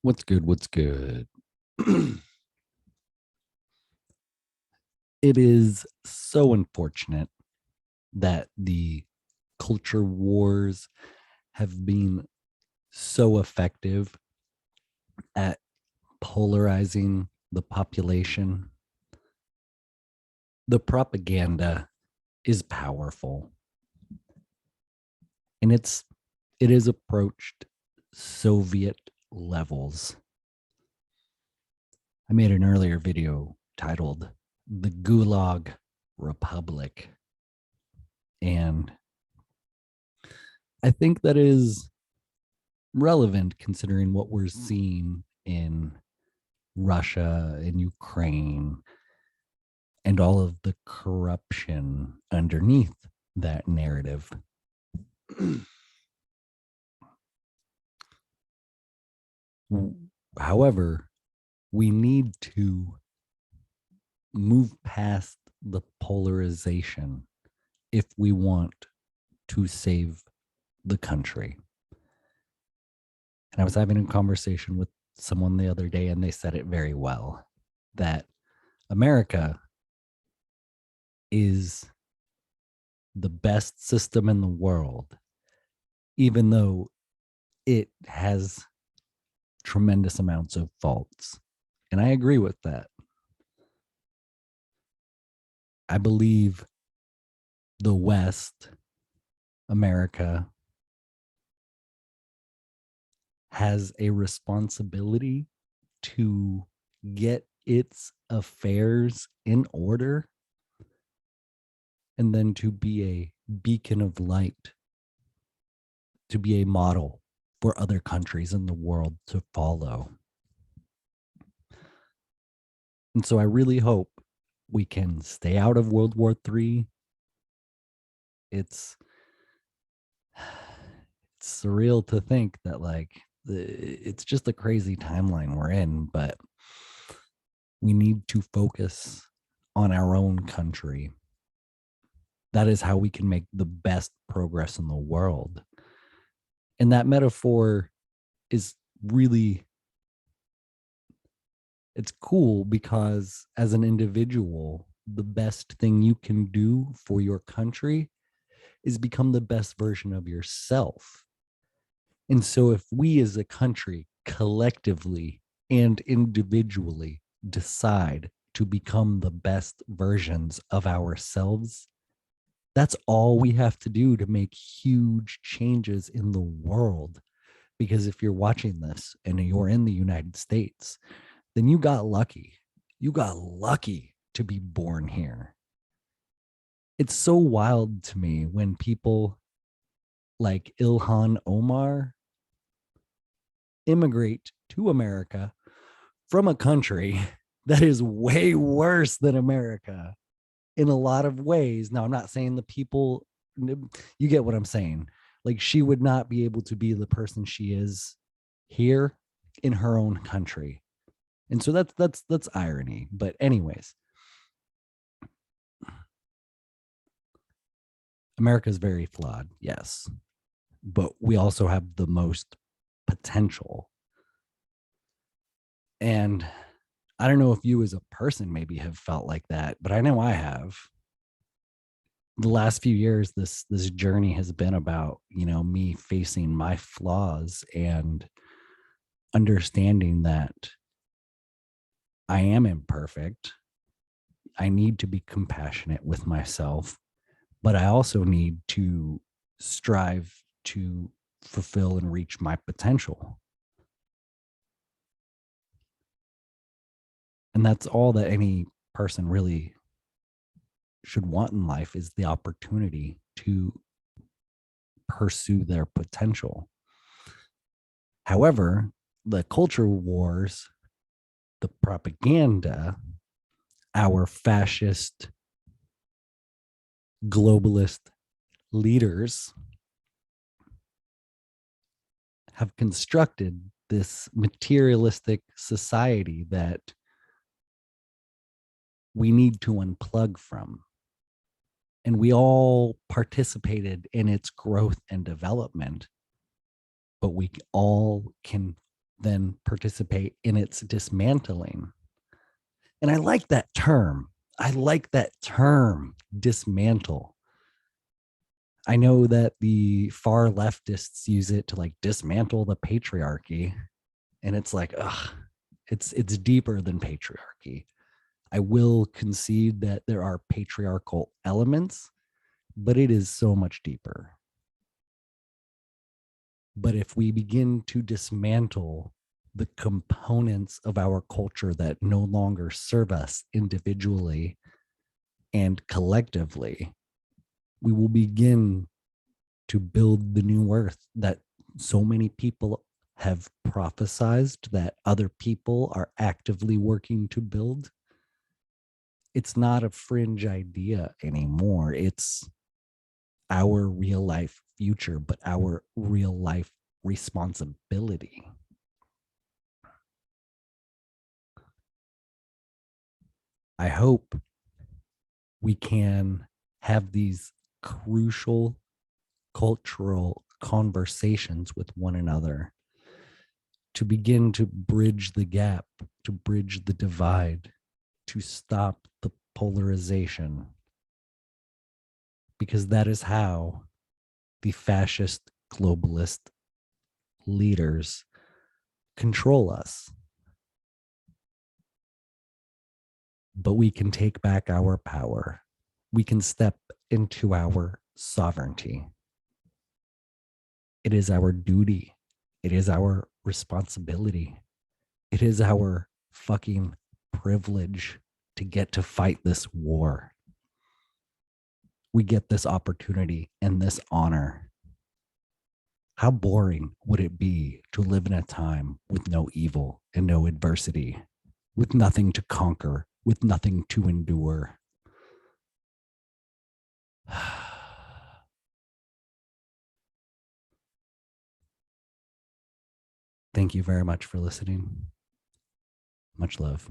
What's good? What's good? It is so unfortunate that the culture wars have been so effective at polarizing the population. The propaganda is powerful, and it is approached Soviet levels. I made an earlier video titled The Gulag Republic, and I think that is relevant considering what we're seeing in Russia and Ukraine and all of the corruption underneath that narrative. However, we need to move past the polarization if we want to save the country. And I was having a conversation with someone the other day, and they said it very well, that America is the best system in the world, even though it has tremendous amounts of faults. And I agree with that. I believe the West, America, has a responsibility to get its affairs in order and then to be a beacon of light, to be a model for other countries in the world to follow. And so I really hope we can stay out of World War III. It's surreal to think that it's just a crazy timeline we're in, but we need to focus on our own country. That is how we can make the best progress in the world. And that metaphor is really, it's cool because as an individual, the best thing you can do for your country is become the best version of yourself. And so if we as a country collectively and individually decide to become the best versions of ourselves, that's all we have to do to make huge changes in the world. Because if you're watching this and you're in the United States, then you got lucky. You got lucky to be born here. It's so wild to me when people like Ilhan Omar immigrate to America from a country that is way worse than America in a lot of ways. Now, I'm not saying the people, you get what I'm saying. Like, she would not be able to be the person she is here in her own country. And so that's irony. But anyways, America is very flawed, yes, but we also have the most potential. And I don't know if you as a person maybe have felt like that, but I know I have. The last few years, this journey has been about, me facing my flaws and understanding that I am imperfect. I need to be compassionate with myself, but I also need to strive to fulfill and reach my potential. And that's all that any person really should want in life, is the opportunity to pursue their potential. However, the culture wars, the propaganda, our fascist globalist leaders have constructed this materialistic society that we need to unplug from. And we all participated in its growth and development, but we all can than participate in its dismantling. And I like that term. I like that term, dismantle. I know that the far leftists use it to like dismantle the patriarchy. And it's like, ugh, it's deeper than patriarchy. I will concede that there are patriarchal elements, but it is so much deeper. But if we begin to dismantle the components of our culture that no longer serve us individually and collectively, we will begin to build the new earth that so many people have prophesized that other people are actively working to build. It's not a fringe idea anymore. It's our real life future, but our real life responsibility. I hope we can have these crucial cultural conversations with one another to begin to bridge the gap, to bridge the divide, to stop the polarization, because that is how the fascist globalist leaders control us. But we can take back our power. We can step into our sovereignty. It is our duty. It is our responsibility. It is our fucking privilege to get to fight this war. We get this opportunity and this honor. How boring would it be to live in a time with no evil and no adversity, with nothing to conquer, with nothing to endure? Thank you very much for listening. Much love.